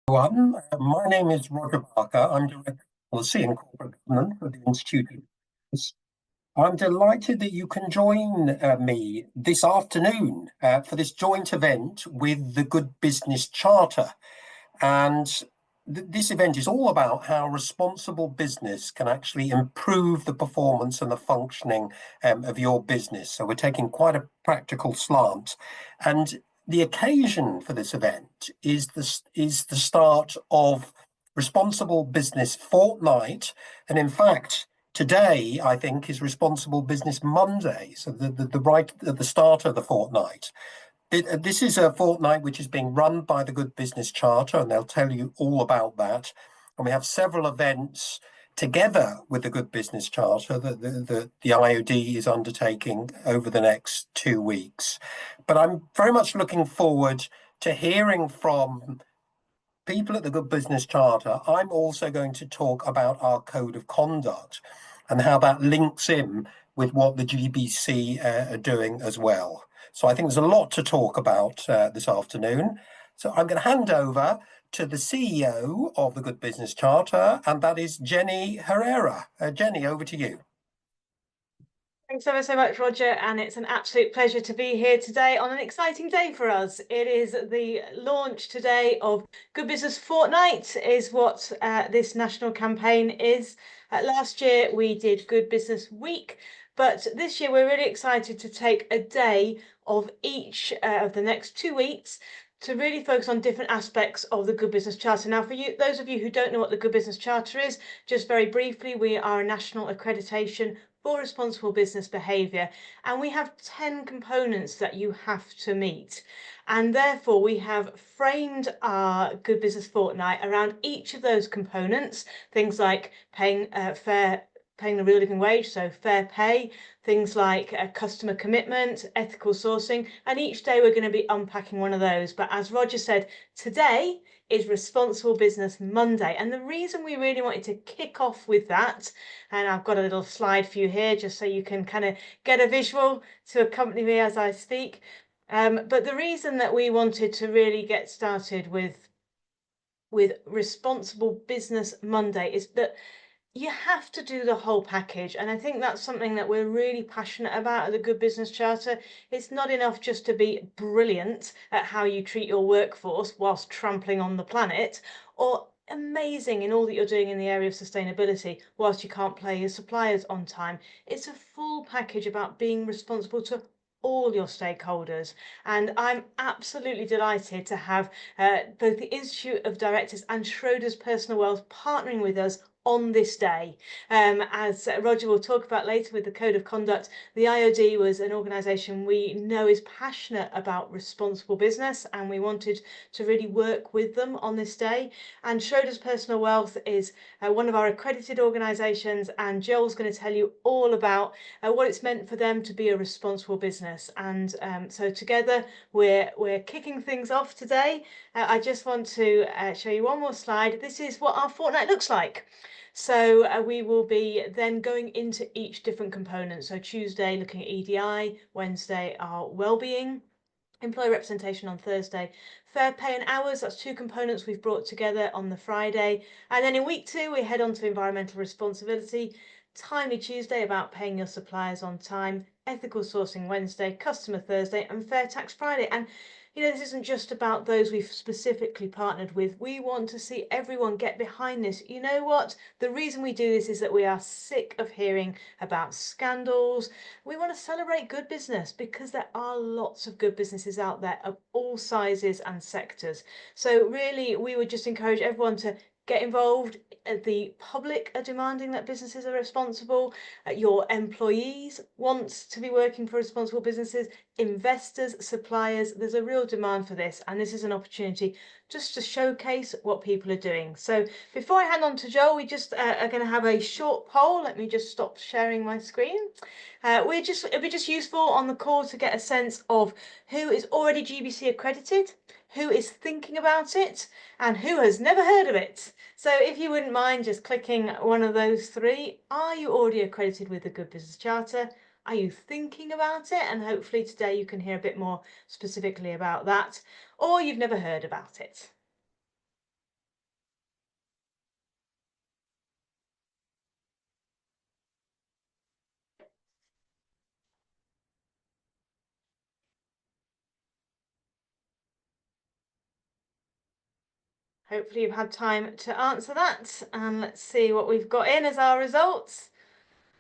Everyone. My name is Roger Barker. I'm Director of Policy and Corporate Governance for the Institute of Business. I'm delighted that you can join me this afternoon for this joint event with the Good Business Charter. And this event is all about how responsible business can actually improve the performance and the functioning of your business. So we're taking quite a practical slant. And the occasion for this event is the start of Responsible Business Fortnight. And in fact, today, I think, is Responsible Business Monday. So the right at the start of the fortnight. This is a fortnight which is being run by the Good Business Charter, and they'll tell you all about that. And we have several events together with the Good Business Charter that the IoD is undertaking over the next 2 weeks. But I'm very much looking forward to hearing from people at the Good Business Charter. I'm also going to talk about our Code of Conduct and how that links in with what the GBC are doing as well. So I think there's a lot to talk about this afternoon. So I'm going to hand over to the CEO of the Good Business Charter, and that is Jenny Herrera. Jenny, over to you. Thanks ever so much, Roger, and it's an absolute pleasure to be here today on an exciting day for us. It is the launch today of Good Business Fortnight, is what this national campaign is. Last year we did Good Business Week, but this year we're really excited to take a day of each of the next 2 weeks to really focus on different aspects of the Good Business Charter. Now, for you, those of you who don't know what the Good Business Charter is, just very briefly, we are a national accreditation for responsible business behaviour, and we have 10 components that you have to meet, and therefore we have framed our Good Business Fortnight around each of those components, things like paying the real living wage, so fair pay, things like customer commitment, ethical sourcing, and each day we're going to be unpacking one of those. But as Roger said, today is Responsible Business Monday, and the reason we really wanted to kick off with that, and I've got a little slide for you here just so you can kind of get a visual to accompany me as I speak, but the reason that we wanted to really get started with Responsible Business Monday is that you have to do the whole package, and I think that's something that we're really passionate about at the Good Business Charter. It's not enough just to be brilliant at how you treat your workforce whilst trampling on the planet, or amazing in all that you're doing in the area of sustainability whilst you can't pay your suppliers on time. It's a full package about being responsible to all your stakeholders, and I'm absolutely delighted to have both the Institute of Directors and Schroders Personal Wealth partnering with us on this day. As Roger will talk about later with the Code of Conduct, the IoD was an organisation we know is passionate about responsible business, and we wanted to really work with them on this day. And Schroders Personal Wealth is one of our accredited organisations, and Joel's going to tell you all about what it's meant for them to be a responsible business. And so together we're kicking things off today. I just want to show you one more slide. This is what our fortnight looks like. So we will be then going into each different component. So Tuesday looking at EDI, Wednesday our well-being, employee representation on Thursday, fair pay and hours, that's 2 components we've brought together on the Friday. And then in week 2 we head on to environmental responsibility, timely Tuesday about paying your suppliers on time, ethical sourcing Wednesday, customer Thursday, and fair tax Friday. And you know, this isn't just about those we've specifically partnered with. We want to see everyone get behind this. You know what? The reason we do this is that we are sick of hearing about scandals. We want to celebrate good business because there are lots of good businesses out there of all sizes and sectors. So really, we would just encourage everyone to get involved. The public are demanding that businesses are responsible. Your employees want to be working for responsible businesses. Investors, suppliers, there's a real demand for this, and this is an opportunity just to showcase what people are doing. So before I hand on to Joel, we just are going to have a short poll. Let me just stop sharing my screen. It'll be just useful on the call to get a sense of who is already GBC accredited, who is thinking about it, and who has never heard of it. So if you wouldn't mind just clicking one of those 3, are you already accredited with the Good Business Charter? Are you thinking about it? And hopefully today you can hear a bit more specifically about that, or you've never heard about it. Hopefully you've had time to answer that, and let's see what we've got in as our results.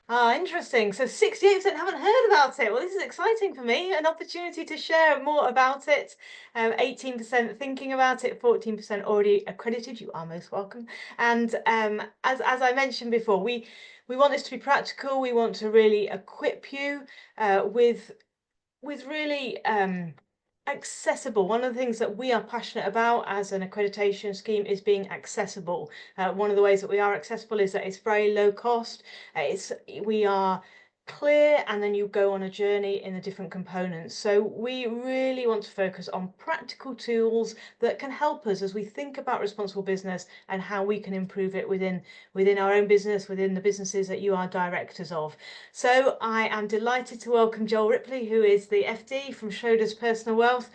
Interesting. So 68% haven't heard about it. Well, this is exciting for me. An opportunity to share more about it. 18% thinking about it, 14% already accredited. You are most welcome. And as I mentioned before, we want this to be practical. We want to really equip you with really accessible. One of the things that we are passionate about as an accreditation scheme is being accessible. One of the ways that we are accessible is that it's very low cost. We are clear, and then you go on a journey in the different components. So we really want to focus on practical tools that can help us as we think about responsible business and how we can improve it within our own business, within the businesses that you are directors of. So I am delighted to welcome Joel Ripley, who is the FD from Schroders Personal Wealth,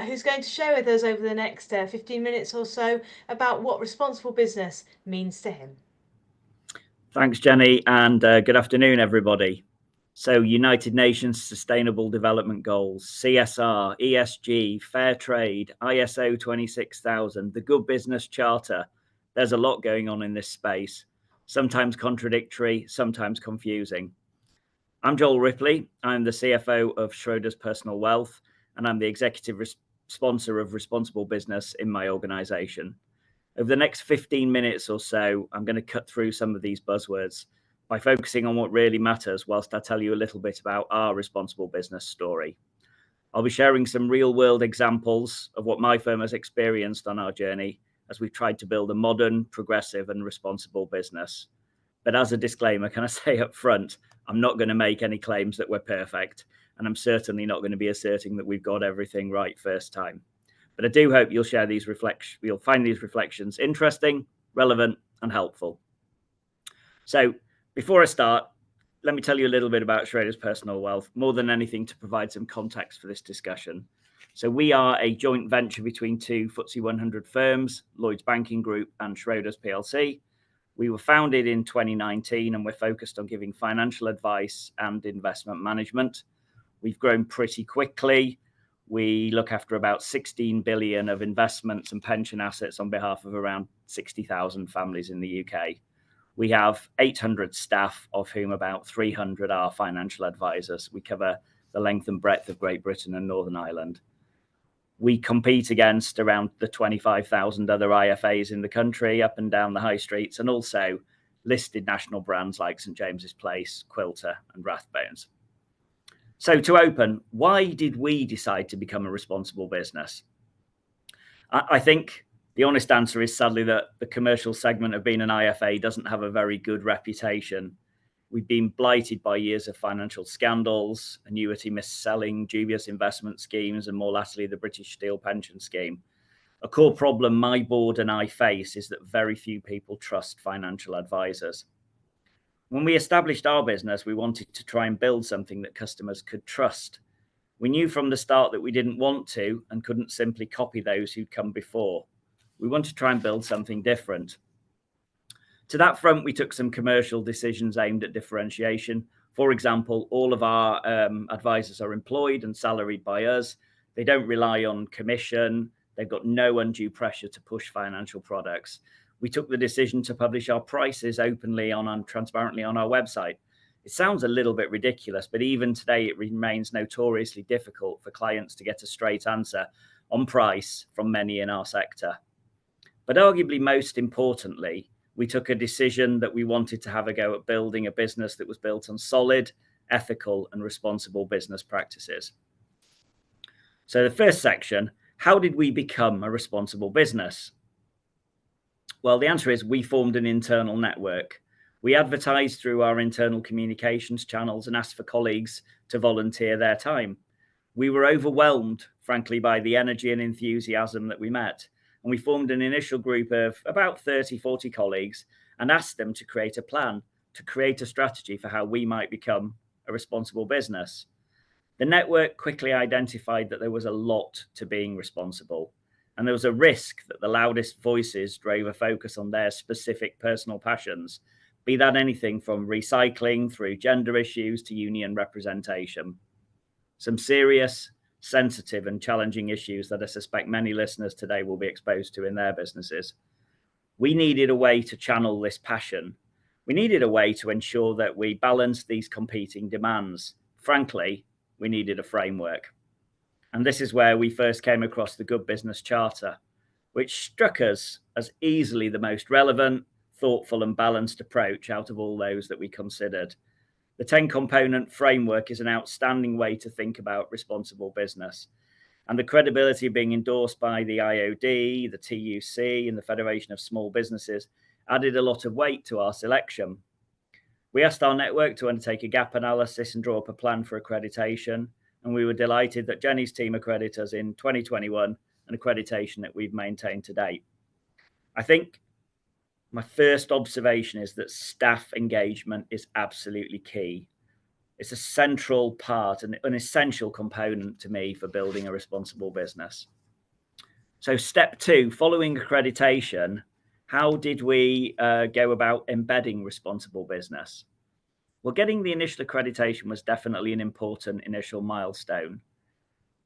who's going to share with us over the next 15 minutes or so about what responsible business means to him. Thanks, Jenny, and good afternoon, everybody. So, United Nations Sustainable Development Goals, CSR, ESG, Fair Trade, ISO 26000, the Good Business Charter. There's a lot going on in this space, sometimes contradictory, sometimes confusing. I'm Joel Ripley. I'm the CFO of Schroders Personal Wealth, and I'm the executive sponsor of responsible business in my organization. Over the next 15 minutes or so, I'm going to cut through some of these buzzwords by focusing on what really matters, whilst I tell you a little bit about our responsible business story. I'll be sharing some real-world examples of what my firm has experienced on our journey as we've tried to build a modern, progressive, and responsible business. But as a disclaimer, can I say up front, I'm not going to make any claims that we're perfect, and I'm certainly not going to be asserting that we've got everything right first time. But I do hope you'll find these reflections interesting, relevant, and helpful. So before I start, let me tell you a little bit about Schroders Personal Wealth, more than anything to provide some context for this discussion. So we are a joint venture between two FTSE 100 firms, Lloyds Banking Group and Schroders PLC. We were founded in 2019, and we're focused on giving financial advice and investment management. We've grown pretty quickly. We look after about 16 billion of investments and pension assets on behalf of around 60,000 families in the UK. We have 800 staff, of whom about 300 are financial advisors. We cover the length and breadth of Great Britain and Northern Ireland. We compete against around the 25,000 other IFAs in the country, up and down the high streets, and also listed national brands like St James's Place, Quilter, and Rathbones. So to open, why did we decide to become a responsible business? I think the honest answer is sadly that the commercial segment of being an IFA doesn't have a very good reputation. We've been blighted by years of financial scandals, annuity mis-selling, dubious investment schemes, and more latterly, the British Steel Pension Scheme. A core problem my board and I face is that very few people trust financial advisors. When we established our business, we wanted to try and build something that customers could trust. We knew from the start that we didn't want to and couldn't simply copy those who'd come before. We wanted to try and build something different. To that front, we took some commercial decisions aimed at differentiation. For example, all of our advisors are employed and salaried by us. They don't rely on commission. They've got no undue pressure to push financial products. We took the decision to publish our prices openly and transparently on our website. It sounds a little bit ridiculous, but even today it remains notoriously difficult for clients to get a straight answer on price from many in our sector. But arguably most importantly, we took a decision that we wanted to have a go at building a business that was built on solid, ethical, and responsible business practices. So the first section, how did we become a responsible business? Well, the answer is we formed an internal network. We advertised through our internal communications channels and asked for colleagues to volunteer their time. We were overwhelmed, frankly, by the energy and enthusiasm that we met. And we formed an initial group of about 30, 40 colleagues and asked them to create a plan, to create a strategy for how we might become a responsible business. The network quickly identified that there was a lot to being responsible. And there was a risk that the loudest voices drove a focus on their specific personal passions, be that anything from recycling through gender issues to union representation. Some serious, sensitive and challenging issues that I suspect many listeners today will be exposed to in their businesses. We needed a way to channel this passion. We needed a way to ensure that we balanced these competing demands. Frankly, we needed a framework. And this is where we first came across the Good Business Charter, which struck us as easily the most relevant, thoughtful and balanced approach out of all those that we considered. The 10-component framework is an outstanding way to think about responsible business. And the credibility of being endorsed by the IoD, the TUC and the Federation of Small Businesses added a lot of weight to our selection. We asked our network to undertake a gap analysis and draw up a plan for accreditation. And we were delighted that Jenny's team accredited us in 2021, an accreditation that we've maintained to date. I think my first observation is that staff engagement is absolutely key. It's a central part and an essential component to me for building a responsible business. So step 2, following accreditation, how did we go about embedding responsible business? Well, getting the initial accreditation was definitely an important initial milestone.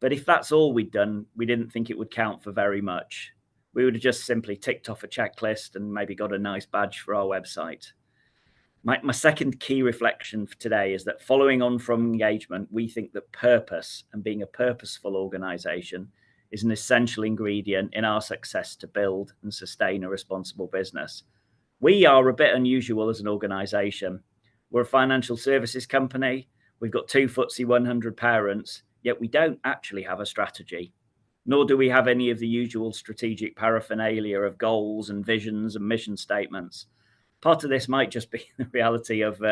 But if that's all we'd done, we didn't think it would count for very much. We would have just simply ticked off a checklist and maybe got a nice badge for our website. My second key reflection for today is that following on from engagement, we think that purpose and being a purposeful organisation is an essential ingredient in our success to build and sustain a responsible business. We are a bit unusual as an organisation. We're a financial services company. We've got 2 FTSE 100 parents, yet we don't actually have a strategy, nor do we have any of the usual strategic paraphernalia of goals and visions and mission statements. Part of this might just be the reality of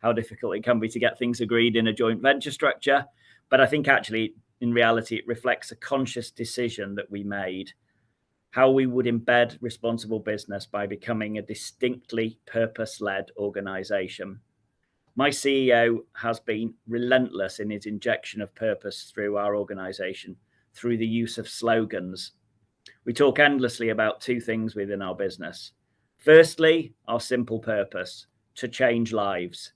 how difficult it can be to get things agreed in a joint venture structure. But I think actually, in reality, it reflects a conscious decision that we made, how we would embed responsible business by becoming a distinctly purpose-led organisation. My CEO has been relentless in his injection of purpose through our organisation, through the use of slogans. We talk endlessly about 2 things within our business. Firstly, our simple purpose, to change lives,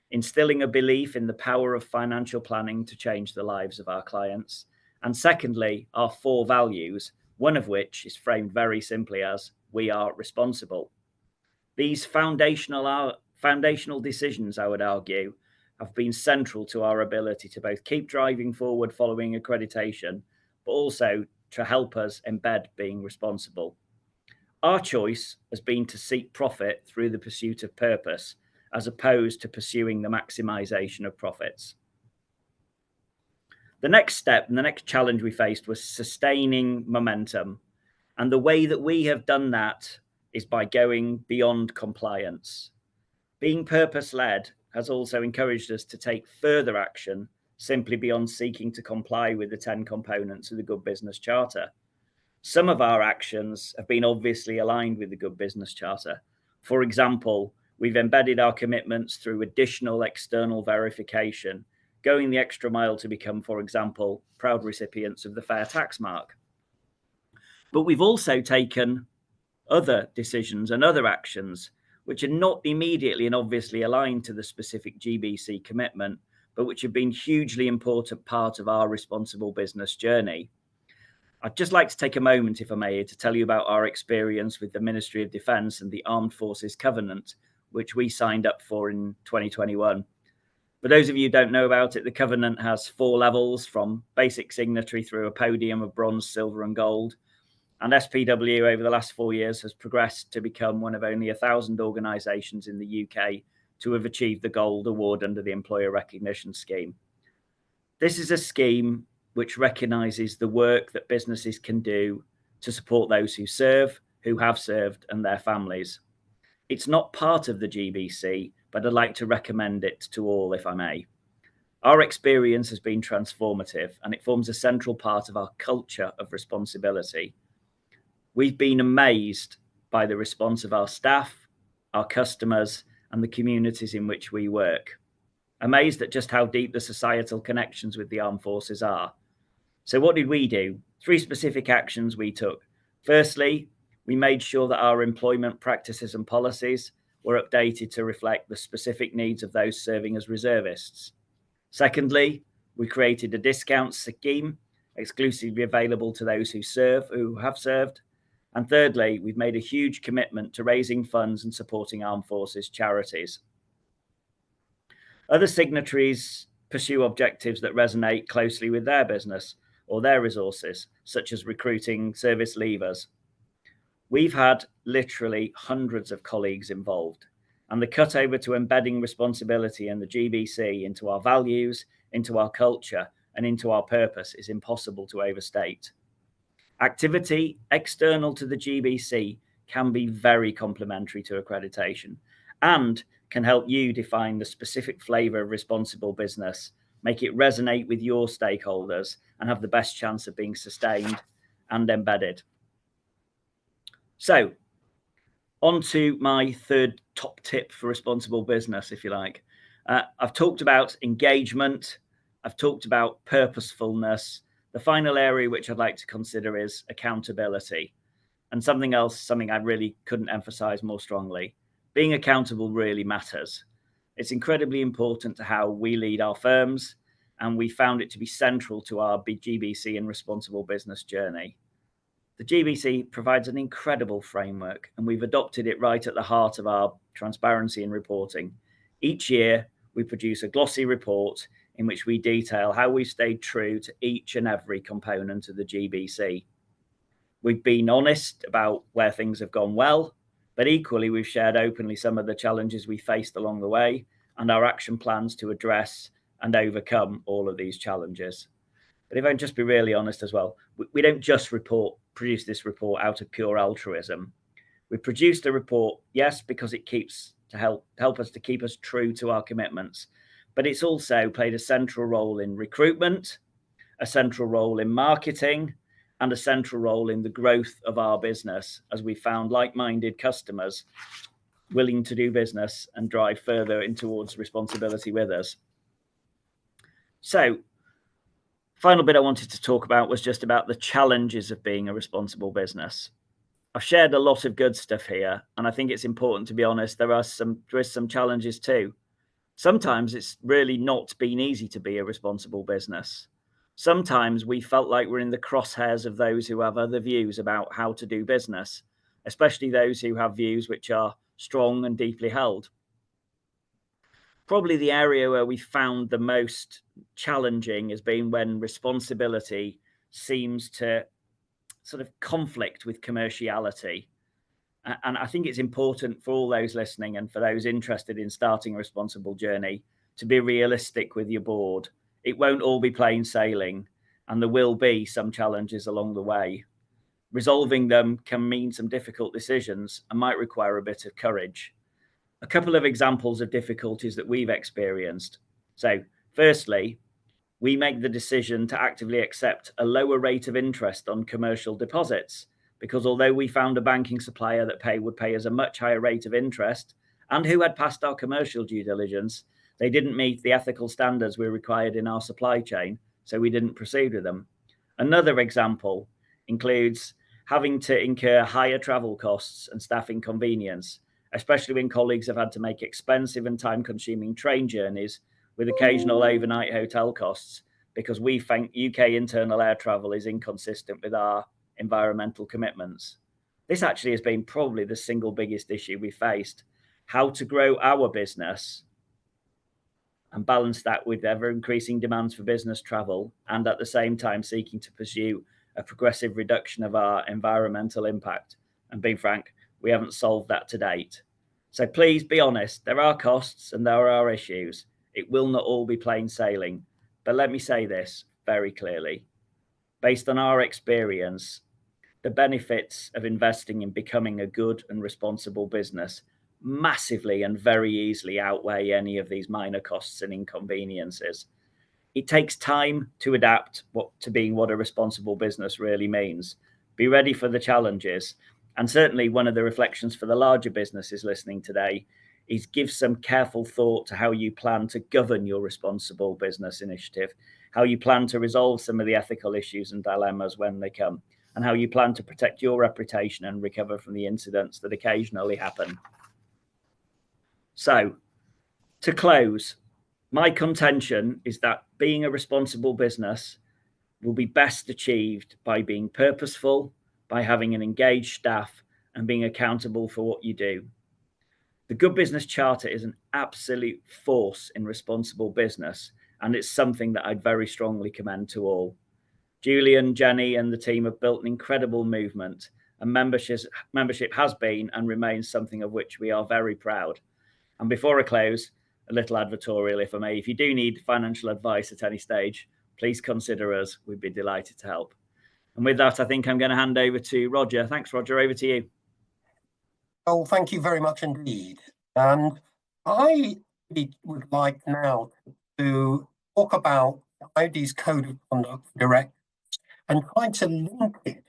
instilling a belief in the power of financial planning to change the lives of our clients. And secondly, our 4 values, one of which is framed very simply as, we are responsible. These foundational decisions, I would argue, have been central to our ability to both keep driving forward following accreditation, but also to help us embed being responsible. Our choice has been to seek profit through the pursuit of purpose, as opposed to pursuing the maximization of profits. The next step and the next challenge we faced was sustaining momentum. And the way that we have done that is by going beyond compliance. Being purpose-led has also encouraged us to take further action simply beyond seeking to comply with the 10 components of the Good Business Charter. Some of our actions have been obviously aligned with the Good Business Charter. For example, we've embedded our commitments through additional external verification, going the extra mile to become, for example, proud recipients of the Fair Tax Mark. But we've also taken other decisions and other actions which are not immediately and obviously aligned to the specific GBC commitment, but which have been hugely important part of our responsible business journey. I'd just like to take a moment, if I may, to tell you about our experience with the Ministry of Defence and the Armed Forces Covenant, which we signed up for in 2021. For those of you who don't know about it, the Covenant has 4 levels, from basic signatory through a podium of bronze, silver and gold. And SPW over the last 4 years has progressed to become one of only 1,000 organisations in the UK to have achieved the Gold Award under the Employer Recognition Scheme. This is a scheme which recognises the work that businesses can do to support those who serve, who have served, and their families. It's not part of the GBC, but I'd like to recommend it to all, if I may. Our experience has been transformative, and it forms a central part of our culture of responsibility. We've been amazed by the response of our staff, our customers, and the communities in which we work. Amazed at just how deep the societal connections with the armed forces are. So what did we do? 3 specific actions we took. Firstly, we made sure that our employment practices and policies were updated to reflect the specific needs of those serving as reservists. Secondly, We created a discount scheme exclusively available to those who have served. And thirdly, we've made a huge commitment to raising funds and supporting armed forces charities. Other signatories pursue objectives that resonate closely with their business or their resources, such as recruiting service leavers. We've had literally hundreds of colleagues involved, and the cut over to embedding responsibility and the GBC into our values, into our culture, and into our purpose is impossible to overstate. Activity external to the GBC can be very complementary to accreditation and can help you define the specific flavour of responsible business, make it resonate with your stakeholders, and have the best chance of being sustained and embedded. So, on to my third top tip for responsible business, if you like. I've talked about engagement. I've talked about purposefulness. The final area which I'd like to consider is accountability. And something I really couldn't emphasize more strongly. Being accountable really matters. It's incredibly important to how we lead our firms, and we found it to be central to our GBC and responsible business journey. The GBC provides an incredible framework, and we've adopted it right at the heart of our transparency and reporting. Each year, we produce a glossy report in which we detail how we've stayed true to each and every component of the GBC. We've been honest about where things have gone well, but equally we've shared openly some of the challenges we faced along the way and our action plans to address and overcome all of these challenges. But if I can just be really honest as well, we don't just produce this report out of pure altruism. We produced a report, yes, because it keeps to help us to keep us true to our commitments, but it's also played a central role in recruitment, a central role in marketing, and a central role in the growth of our business as we found like-minded customers willing to do business and drive further in towards responsibility with us. So, final bit I wanted to talk about was just about the challenges of being a responsible business. I've shared a lot of good stuff here, and I think it's important to be honest, there is some challenges too. Sometimes it's really not been easy to be a responsible business. Sometimes we felt like we're in the crosshairs of those who have other views about how to do business, especially those who have views which are strong and deeply held. Probably the area where we found the most challenging has been when responsibility seems to sort of conflict with commerciality. And I think it's important for all those listening and for those interested in starting a responsible journey to be realistic with your board. It won't all be plain sailing, and there will be some challenges along the way. Resolving them can mean some difficult decisions and might require a bit of courage. A couple of examples of difficulties that we've experienced. So, firstly, we make the decision to actively accept a lower rate of interest on commercial deposits, because although we found a banking supplier that would pay us a much higher rate of interest and who had passed our commercial due diligence, they didn't meet the ethical standards we required in our supply chain, so we didn't proceed with them. Another example includes having to incur higher travel costs and staff inconvenience, especially when colleagues have had to make expensive and time-consuming train journeys with occasional overnight hotel costs, because we think UK internal air travel is inconsistent with our environmental commitments. This actually has been probably the single biggest issue we faced, how to grow our business and balance that with ever-increasing demands for business travel, and at the same time seeking to pursue a progressive reduction of our environmental impact. And being frank, we haven't solved that to date. So please be honest, there are costs and there are issues. It will not all be plain sailing. But let me say this very clearly. Based on our experience, the benefits of investing in becoming a good and responsible business massively and very easily outweigh any of these minor costs and inconveniences. It takes time to adapt to being what a responsible business really means. Be ready for the challenges. And certainly one of the reflections for the larger businesses listening today is give some careful thought to how you plan to govern your responsible business initiative, how you plan to resolve some of the ethical issues and dilemmas when they come, and how you plan to protect your reputation and recover from the incidents that occasionally happen. So, to close, My contention is that being a responsible business will be best achieved by being purposeful, by having an engaged staff, and being accountable for what you do. The Good Business Charter is an absolute force in responsible business, and it's something that I'd very strongly commend to all. Julian, Jenny, and the team have built an incredible movement, and membership has been and remains something of which we are very proud. And before I close, a little advertorial, if I may. If you do need financial advice at any stage, please consider us. We'd be delighted to help. And with that, I think I'm going to hand over to Roger. Thanks, Roger. Over to you. Oh, thank you very much indeed. And I would like now to talk about IoD's Code of Conduct for Directors and try to link it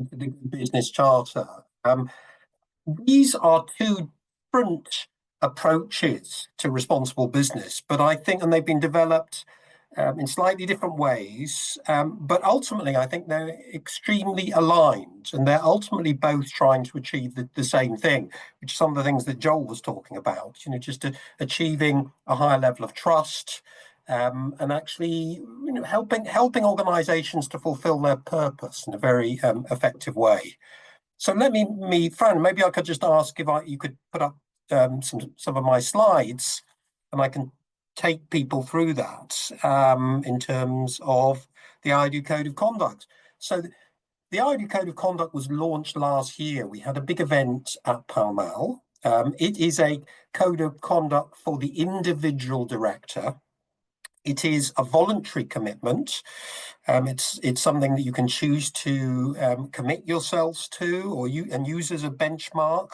to the Good Business Charter. These are two different approaches to responsible business, but I think, and they've been developed in slightly different ways, but ultimately I think they're extremely aligned, and they're ultimately both trying to achieve the same thing, which is some of the things that Joel was talking about, just achieving a higher level of trust, and actually helping organizations to fulfill their purpose in a very effective way. So Fran, maybe I could just ask if you could put up some of my slides, and I can take people through that in terms of the IoD Code of Conduct. So the IoD Code of Conduct was launched last year. We had a big event at Pall Mall. It is a code of conduct for the individual director. It is a voluntary commitment. It's something that you can choose to commit yourselves to, and use as a benchmark,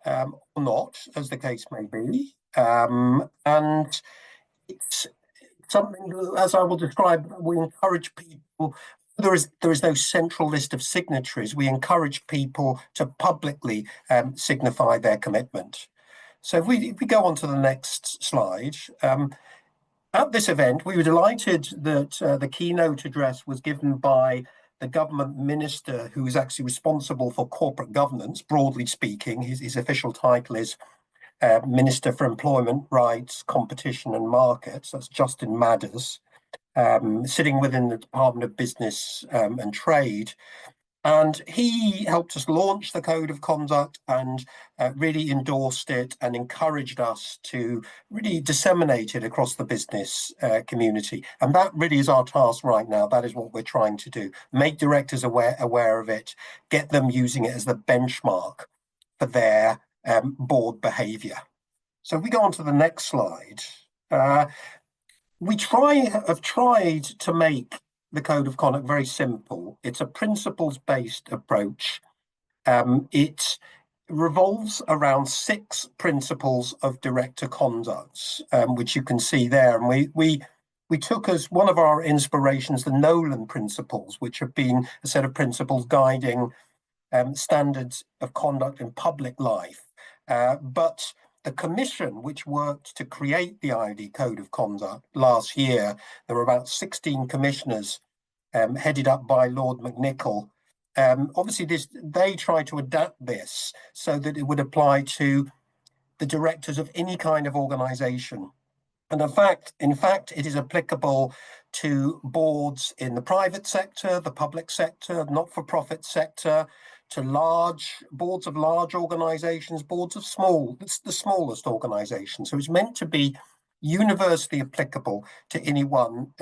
or not, as the case may be. And it's something, as I will describe, we encourage people. There is no central list of signatories. We encourage people to publicly signify their commitment. So if we go on to the next slide. At this event, we were delighted that the keynote address was given by the government minister who is actually responsible for corporate governance, broadly speaking. His official title is Minister for Employment Rights, Competition and Markets. That's Justin Madders, sitting within the Department of Business and Trade. And he helped us launch the Code of Conduct and really endorsed it and encouraged us to really disseminate it across the business community. And that really is our task right now. That is what we're trying to do. Make directors aware of it, get them using it as the benchmark for their board behavior. So if we go on to the next slide, we have tried to make the Code of Conduct very simple. It's a principles-based approach. It revolves around 6 principles of director conduct, which you can see there. And we took as one of our inspirations the Nolan principles, which have been a set of principles guiding standards of conduct in public life. But the commission, which worked to create the IoD Code of Conduct last year, there were about 16 commissioners headed up by Lord McNichol. Obviously, they tried to adapt this so that it would apply to the directors of any kind of organization. And in fact, it is applicable to boards in the private sector, the public sector, not-for-profit sector, to boards of large organizations, boards of the smallest organizations. So it's meant to be universally applicable to anyone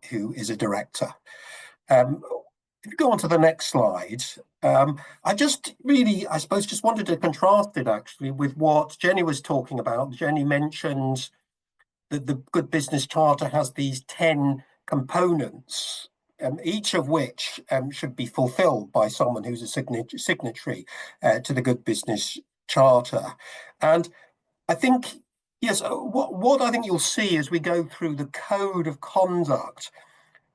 who is a director. If you go on to the next slide, I suppose just wanted to contrast it actually with what Jenny was talking about. Jenny mentioned that the Good Business Charter has these 10 components, each of which should be fulfilled by someone who's a signatory to the Good Business Charter. And I think, yes, what I think you'll see as we go through the Code of Conduct,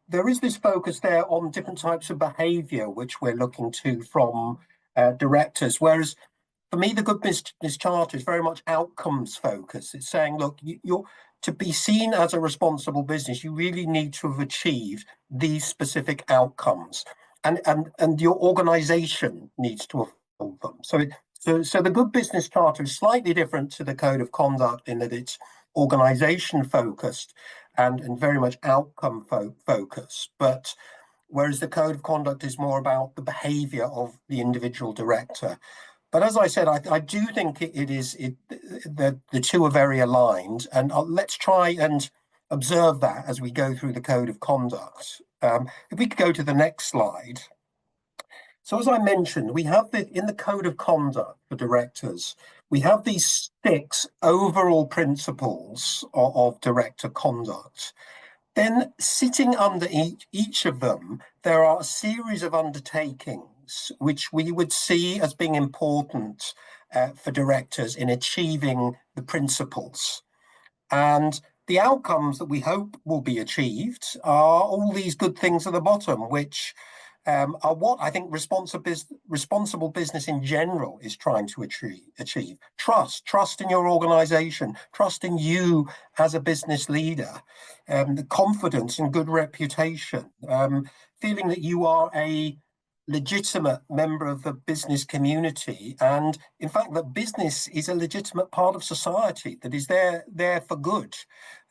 there is this focus there on different types of behavior, which we're looking to from directors. Whereas for me, the Good Business Charter is very much outcomes focused. It's saying, look, you're to be seen as a responsible business, you really need to have achieved these specific outcomes, and your organization needs to have fulfilled them. So the Good Business Charter is slightly different to the Code of Conduct in that it's organization focused and very much outcome focused. But whereas the code of conduct is more about the behavior of the individual director. But as I said, I do think the two are very aligned, and let's try and observe that as we go through the code of conduct. If we could go to the next slide. So as I mentioned, we have in the code of conduct for directors, we have these 6 overall principles of director conduct. Then sitting under each of them, there are a series of undertakings which we would see as being important for directors in achieving the principles. And the outcomes that we hope will be achieved are all these good things at the bottom, which are what I think responsible business in general is trying to achieve. Trust in your organization, trust in you as a business leader, the confidence and good reputation, feeling that you are a legitimate member of the business community, and in fact that business is a legitimate part of society that is there for good,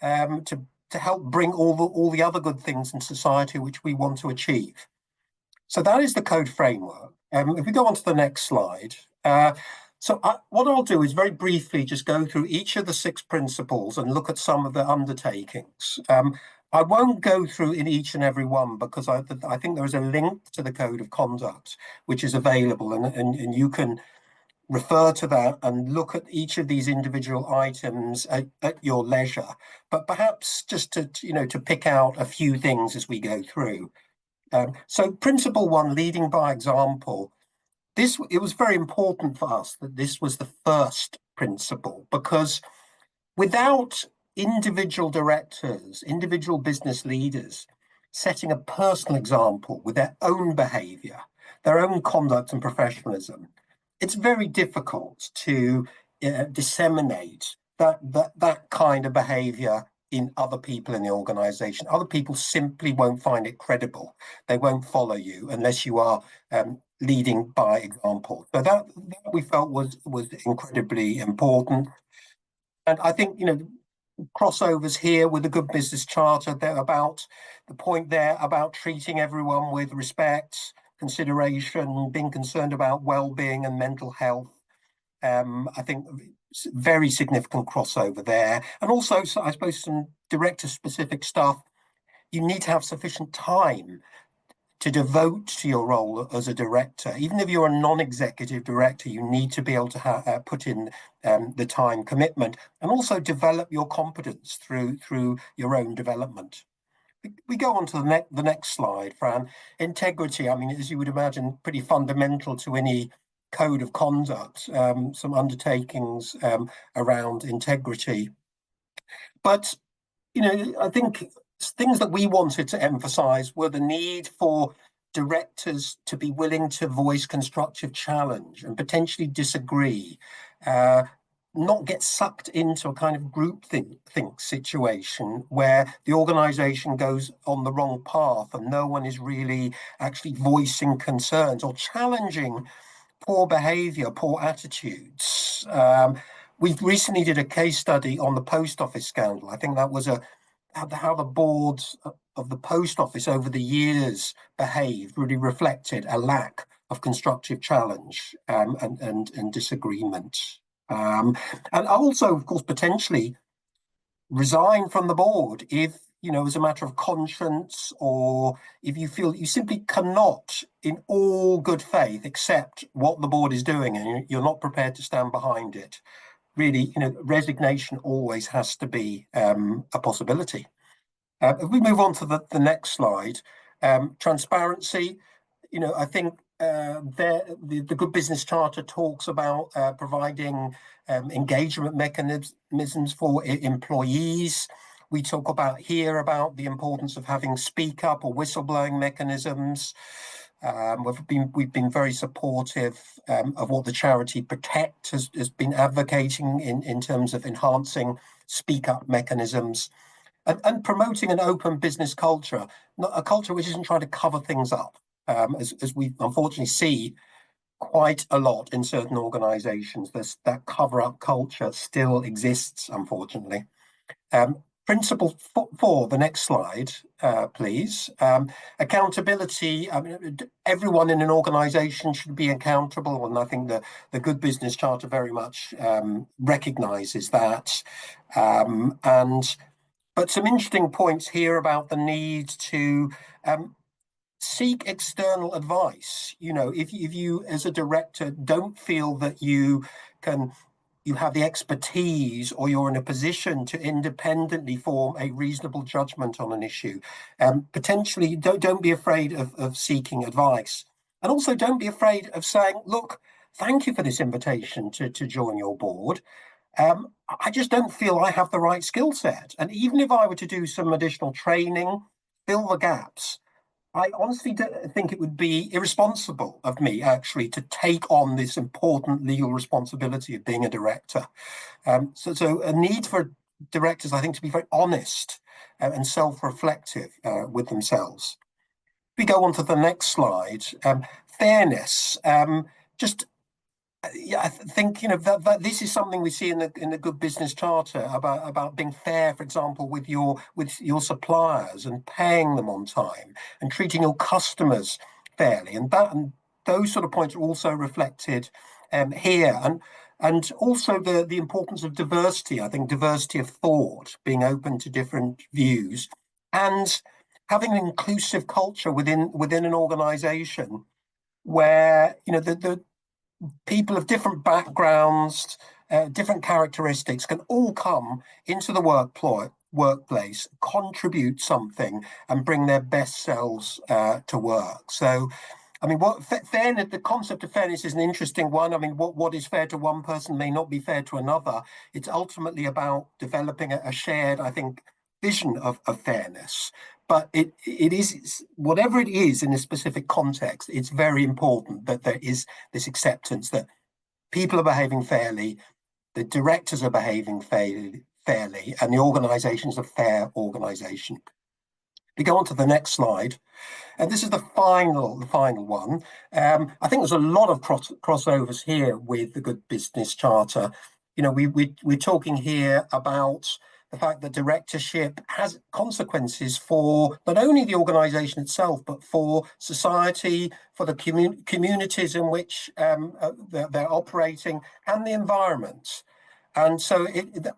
to help bring all the other good things in society which we want to achieve. So that is the code framework. If we go on to the next slide. What I'll do is very briefly just go through each of the 6 principles and look at some of the undertakings. I won't go through in each and every one because I think there is a link to the code of conduct which is available, and you can refer to that and look at each of these individual items at your leisure. But perhaps just to pick out a few things as we go through. So principle 1, leading by example. It was very important for us that this was the first principle, because without individual directors, individual business leaders setting a personal example with their own behavior, their own conduct and professionalism, it's very difficult to disseminate that kind of behavior in other people in the organization. Other people simply won't find it credible. They won't follow you unless you are leading by example. So that we felt was incredibly important. And I think, crossovers here with the Good Business Charter, they're about the point there about treating everyone with respect, consideration, being concerned about well-being and mental health. I think very significant crossover there. And also, so I suppose, some director-specific stuff. You need to have sufficient time to devote to your role as a director. Even if you're a non-executive director, you need to be able to put in the time commitment, and also develop your competence through your own development. We go on to the next slide, Fran. Integrity, I mean, as you would imagine, pretty fundamental to any code of conduct, some undertakings around integrity. But, I think things that we wanted to emphasize were the need for directors to be willing to voice constructive challenge and potentially disagree, not get sucked into a kind of groupthink situation where the organization goes on the wrong path and no one is really actually voicing concerns or challenging poor behavior, poor attitudes. We recently did a case study on the post office scandal. I think that was how the boards of the post office over the years behaved really reflected a lack of constructive challenge and disagreement. And also, of course, potentially resign from the board if, as a matter of conscience, or if you feel you simply cannot, in all good faith, accept what the board is doing and you're not prepared to stand behind it. Really, resignation always has to be a possibility. If we move on to the next slide, transparency, I think the Good Business Charter talks about providing engagement mechanisms for employees. We talk about the importance of having speak up or whistleblowing mechanisms. We've been very supportive of what the charity Protect has been advocating in terms of enhancing speak up mechanisms and promoting an open business culture, not a culture which isn't trying to cover things up, as we unfortunately see quite a lot in certain organizations. That cover up culture still exists, unfortunately. Principle 4, the next slide, please. Accountability. I mean, everyone in an organization should be accountable, and I think the Good Business Charter very much recognizes that. But some interesting points here about the need to seek external advice. You know, if you as a director don't feel that you have the expertise, or you're in a position to independently form a reasonable judgment on an issue, potentially don't be afraid of seeking advice. And also don't be afraid of saying, look, thank you for this invitation to join your board. I just don't feel I have the right skill set. And even if I were to do some additional training, fill the gaps, I honestly think it would be irresponsible of me actually to take on this important legal responsibility of being a director. So a need for directors, I think, to be very honest and self-reflective with themselves. We go on to the next slide. Fairness. Yeah, I think, you know, that this is something we see in the Good Business Charter about being fair, for example, with your suppliers and paying them on time and treating your customers fairly, and those sort of points are also reflected here, and also the importance of diversity. I think diversity of thought, being open to different views, and having an inclusive culture within an organization where, you know, the people of different backgrounds, different characteristics can all come into the workplace, contribute something, and bring their best selves to work. So, I mean, fairness, the concept of fairness is an interesting one. I mean, what is fair to one person may not be fair to another. It's ultimately about developing a shared, I think, vision of fairness. But it is, whatever it is in a specific context, it's very important that there is this acceptance that people are behaving fairly, the directors are behaving fairly, and the organisation is a fair organisation. We go on to the next slide, and this is the final one. I think there's a lot of crossovers here with the Good Business Charter. You know, we're talking here about the fact that directorship has consequences for not only the organisation itself, but for society, for the communities in which they're operating, and the environment. And so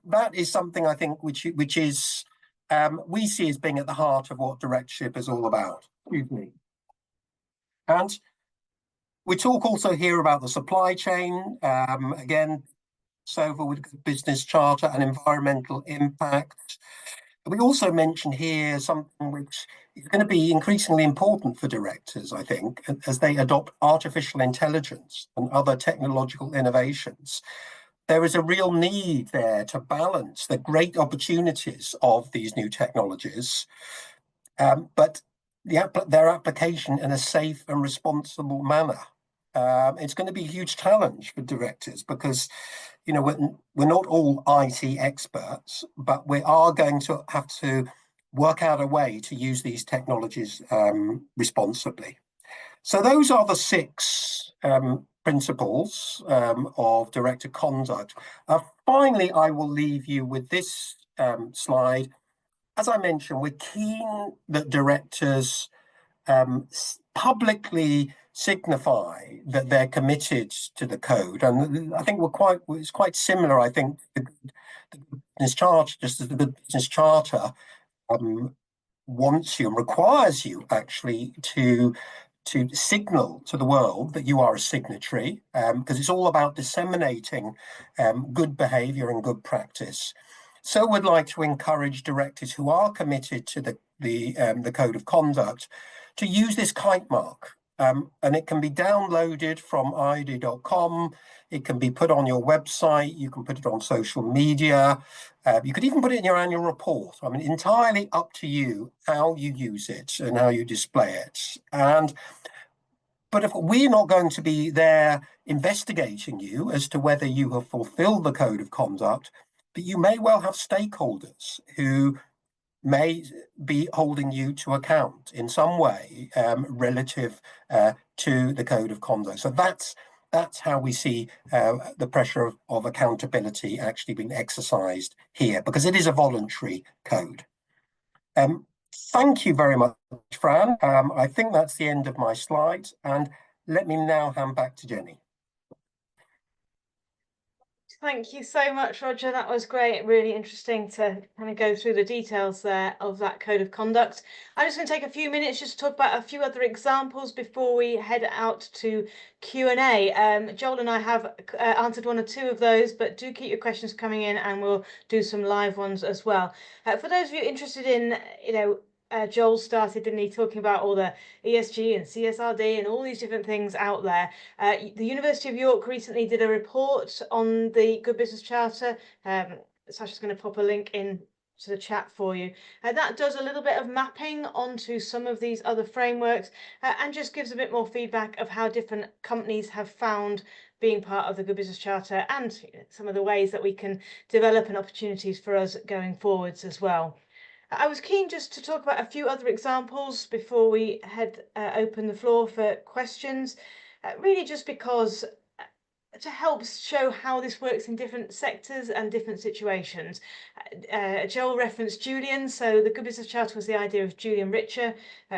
that is something, I think, which is we see as being at the heart of what directorship is all about. Excuse me. And we talk also here about the supply chain. Again, over with Good Business Charter and environmental impact. We also mention here something which is going to be increasingly important for directors, I think, as they adopt artificial intelligence and other technological innovations. There is a real need there to balance the great opportunities of these new technologies, but their application in a safe and responsible manner. It's going to be a huge challenge for directors because, you know, we're not all IT experts, but we are going to have to work out a way to use these technologies responsibly. So those are the 6 principles of director conduct. Finally, I will leave you with this slide. As I mentioned, we're keen that directors publicly signify that they're committed to the code, and I think it's quite similar. I think the Business Charter, just as the Good Business Charter, wants you and requires you actually to signal to the world that you are a signatory, because it's all about disseminating good behaviour and good practice. So we'd like to encourage directors who are committed to the Code of Conduct to use this kite mark. And it can be downloaded from IoD.com. It can be put on your website. You can put it on social media. You could even put it in your annual report. I mean, entirely up to you how you use it and how you display it. But if we're not going to be there investigating you as to whether you have fulfilled the Code of Conduct, but you may well have stakeholders who may be holding you to account in some way relative to the Code of Conduct. So that's that's how we see the pressure of accountability actually being exercised here, because it is a voluntary code. Thank you very much, Fran. I think that's the end of my slides, and let me now hand back to Jenny. Thank you so much, Roger. That was great. Really interesting to kind of go through the details there of that code of conduct. I'm just going to take a few minutes just to talk about a few other examples before we head out to Q&A. Joel and I have answered one or two of those, but do keep your questions coming in and we'll do some live ones as well. For those of you interested in, Joel started, didn't he, talking about all the ESG and CSRD and all these different things out there. The University of York recently did a report on the Good Business Charter. Sasha's going to pop a link in to the chat for you. That does a little bit of mapping onto some of these other frameworks and just gives a bit more feedback of how different companies have found being part of the Good Business Charter and some of the ways that we can develop and opportunities for us going forwards as well. I was keen just to talk about a few other examples before we open the floor for questions, really just because to help show how this works in different sectors and different situations. Joel referenced Julian, so the Good Business Charter was the idea of Julian Richer,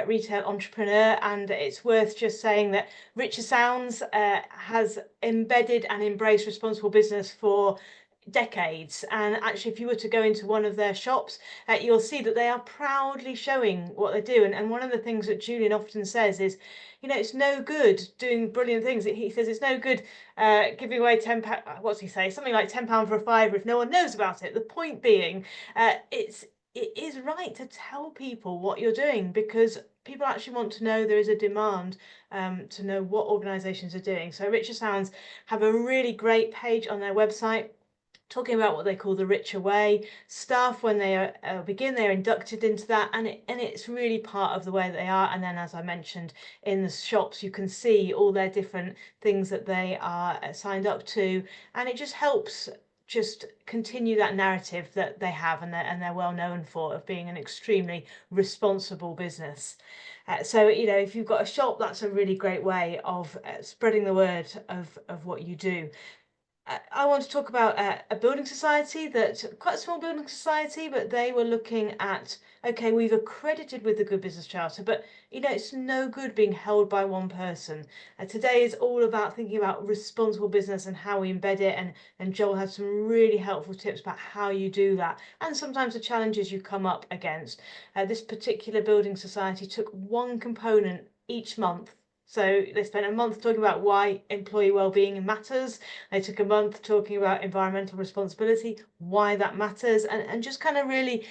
retail entrepreneur, and it's worth just saying that Richer Sounds has embedded and embraced responsible business for decades, and actually if you were to go into one of their shops you'll see that they are proudly showing what they do, and one of the things that Julian often says is, it's no good doing brilliant things. He says it's no good giving away £10, what's he say, something like £10 for a fiver if no one knows about it. The point being it is right to tell people what you're doing, because people actually want to know. There is a demand to know what organizations are doing. So Richer Sounds have a really great page on their website talking about what they call the Richer Way. Staff, when they begin, they're inducted into that, and it's really part of the way they are. And then, as I mentioned, in the shops, you can see all their different things that they are signed up to, and it just helps just continue that narrative that they have and they're well known for, of being an extremely responsible business. So, if you've got a shop, that's a really great way of spreading the word of what you do. I want to talk about a building society, quite a small building society, but they were looking at, okay, we've accredited with the Good Business Charter, but it's no good being held by one person. Today is all about thinking about responsible business and how we embed it, and Joel had some really helpful tips about how you do that, and sometimes the challenges you come up against. This particular building society took one component each month. So they spent a month talking about why employee well-being matters. They took a month talking about environmental responsibility, why that matters, and just kind of really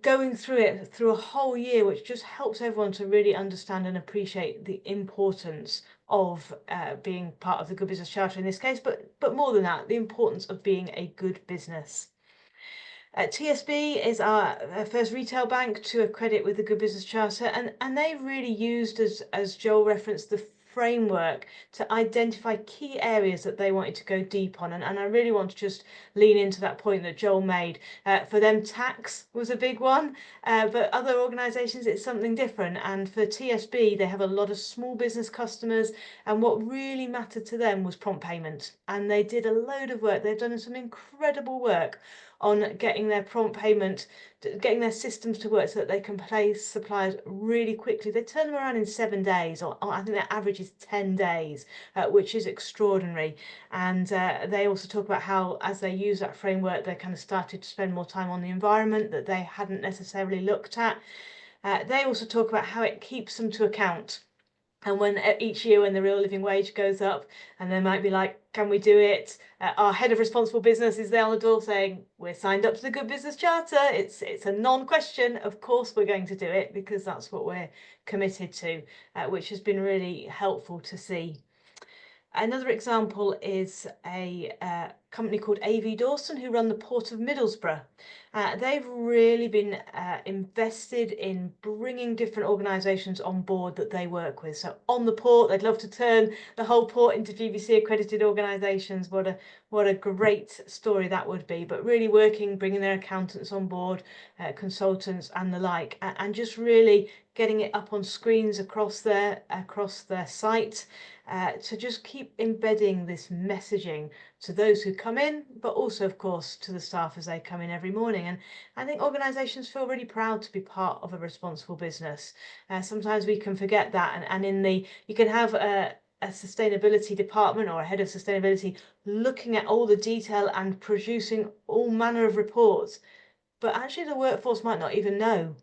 going through it through a whole year, which just helps everyone to really understand and appreciate the importance of being part of the Good Business Charter in this case, but more than that, the importance of being a good business. TSB is our first retail bank to accredit with the Good Business Charter, and they really used, as Joel referenced, the framework to identify key areas that they wanted to go deep on, and I really want to just lean into that point that Joel made. For them, tax was a big one, but other organisations it's something different, and for TSB they have a lot of small business customers, and what really mattered to them was prompt payment, and they did a load of work. They've done some incredible work on getting their prompt payment, getting their systems to work so that they can pay suppliers really quickly. They turn them around in 7 days, or I think their average is 10 days, which is extraordinary. And they also talk about how, as they use that framework, they kind of started to spend more time on the environment that they hadn't necessarily looked at. They also talk about how it keeps them to account. And when each year when the real living wage goes up, and they might be like, can we do it? Our head of responsible business is there on the door saying, we're signed up to the Good Business Charter. It's a non-question. Of course we're going to do it, because that's what we're committed to, which has been really helpful to see. Another example is a company called AV Dawson, who run the Port of Middlesbrough. They've really been invested in bringing different organisations on board that they work with. So on the port, they'd love to turn the whole port into GBC-accredited organisations. What a great story that would be. But really working, bringing their accountants on board, consultants and the like, and just really getting it up on screens across their site, to just keep embedding this messaging to those who come in, but also, of course, to the staff as they come in every morning. And I think organisations feel really proud to be part of a responsible business. Sometimes we can forget that, and you can have a sustainability department or a head of sustainability looking at all the detail and producing all manner of reports, but actually the workforce might not even know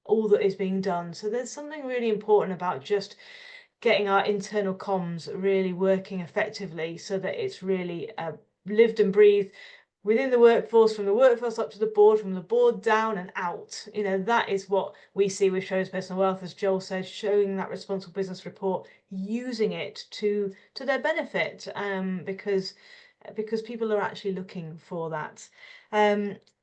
all that is being done. So there's something really important about just getting our internal comms really working effectively, so that it's really lived and breathed within the workforce, from the workforce up to the board, from the board down and out. You know, that is what we see with Schroders Personal Wealth, as Joel said, showing that responsible business report, using it to their benefit, because people are actually looking for that.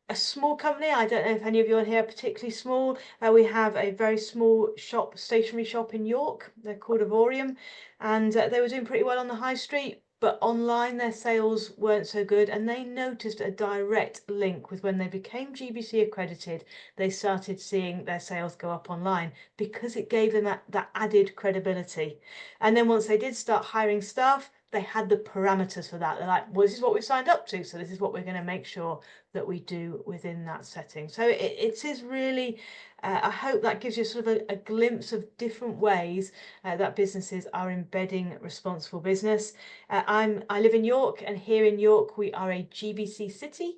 A small company, I don't know if any of you on here are particularly small. We have a very small shop, stationery shop in York. They're called Avorium, and they were doing pretty well on the high street, but online their sales weren't so good, and they noticed a direct link with when they became GBC accredited. They started seeing their sales go up online because it gave them that added credibility. And then once they did start hiring staff, they had the parameters for that. They're like, well, this is what we've signed up to, so this is what we're going to make sure that we do within that setting. So it is really, I hope that gives you sort of a glimpse of different ways that businesses are embedding responsible business. I live in York, and here in York we are a GBC city.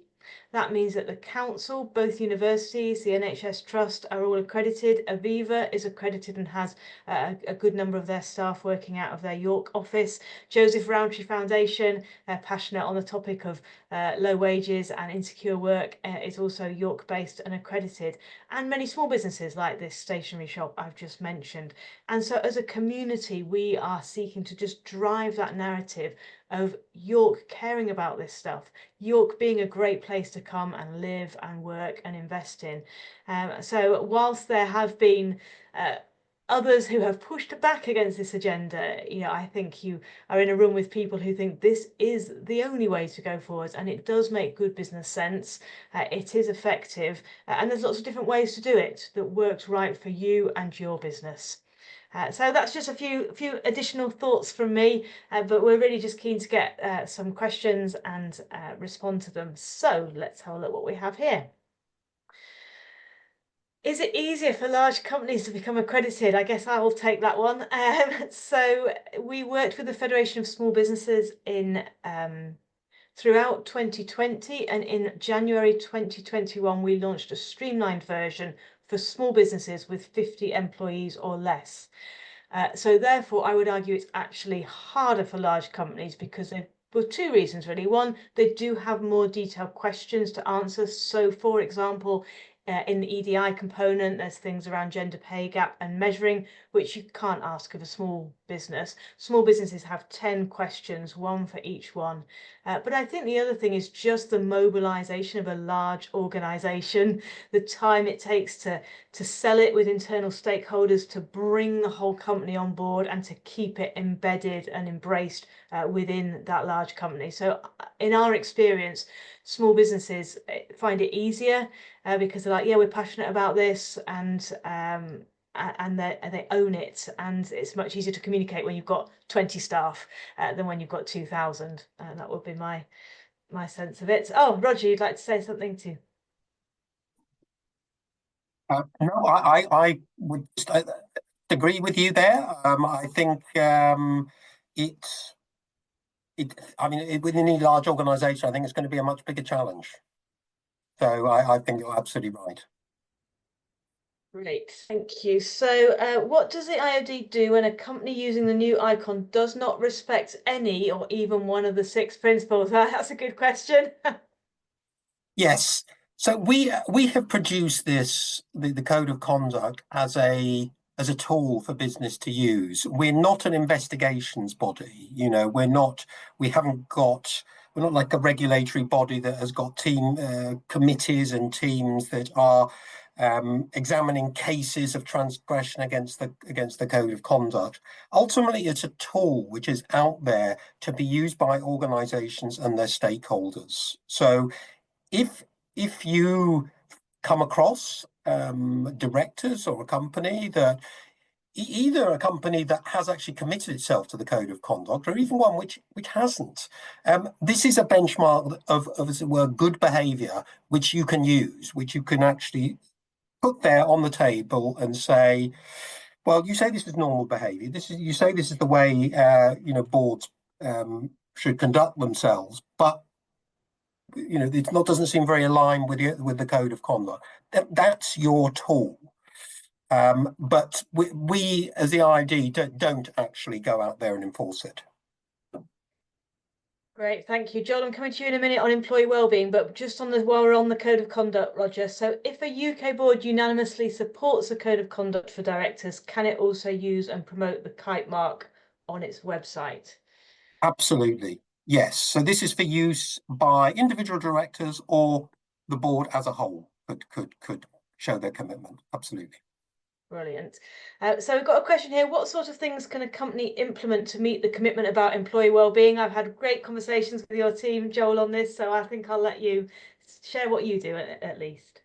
That means that the council, both universities, the NHS Trust are all accredited. Aviva is accredited and has a good number of their staff working out of their York office. Joseph Rowntree Foundation, passionate on the topic of low wages and insecure work, is also York based and accredited. And many small businesses like this stationery shop I've just mentioned. And so as a community, we are seeking to just drive that narrative of York caring about this stuff, York being a great place to come and live and work and invest in. So whilst there have been others who have pushed back against this agenda, you know, I think you are in a room with people who think this is the only way to go forward, and it does make good business sense. It is effective, and there's lots of different ways to do it that works right for you and your business. So that's just a few additional thoughts from me, but we're really just keen to get some questions and respond to them. So let's have a look what we have here. Is it easier for large companies to become accredited? I guess I will take that one. So we worked with the Federation of Small Businesses in throughout 2020, and in January 2021 we launched a streamlined version for small businesses with 50 employees or less. So therefore, I would argue it's actually harder for large companies because for two reasons, really. One, they do have more detailed questions to answer. So, for example, in the EDI component, there's things around gender pay gap and measuring, which you can't ask of a small business. Small businesses have 10 questions, one for each one. But I think the other thing is just the mobilization of a large organization, the time it takes to sell it with internal stakeholders, to bring the whole company on board and to keep it embedded and embraced within that large company. So in our experience, small businesses find it easier because they're like, yeah, we're passionate about this, and they own it, and it's much easier to communicate when you've got 20 staff than when you've got 2,000. That would be my sense of it. Oh, Roger, you'd like to say something too? No, I would just agree with you there. I think within any large organisation, I think it's going to be a much bigger challenge. So I think you're absolutely right. Great, thank you. So what does the IoD do when a company using the new icon does not respect any or even one of the 6 principles? That's a good question. Yes. So we have produced the Code of Conduct as a tool for business to use. We're not an investigations body, you know, we're we're not like a regulatory body that has got committees and teams that are examining cases of transgression against the Code of Conduct. Ultimately, it's a tool which is out there to be used by organizations and their stakeholders. So if you come across directors or a company that either a company that has actually committed itself to the Code of Conduct or even one which hasn't. This is a benchmark of, as it were, good behavior, which you can use, which you can actually put there on the table and say, well, you say this is normal behavior. You say this is the way, boards should conduct themselves, but it doesn't seem very aligned with the Code of Conduct. That's your tool. But we as the ID don't actually go out there and enforce it. Great, thank you, John. I'm coming to you in a minute on employee wellbeing, but just while we're on the Code of Conduct, Roger. So if a UK board unanimously supports the Code of Conduct for directors, can it also use and promote the kite mark on its website? Absolutely, yes. So this is for use by individual directors or the board as a whole could show their commitment. Absolutely. Brilliant. So we've got a question here. What sort of things can a company implement to meet the commitment about employee wellbeing? I've had great conversations with your team, Joel, on this, so I think I'll let you share what you do at least.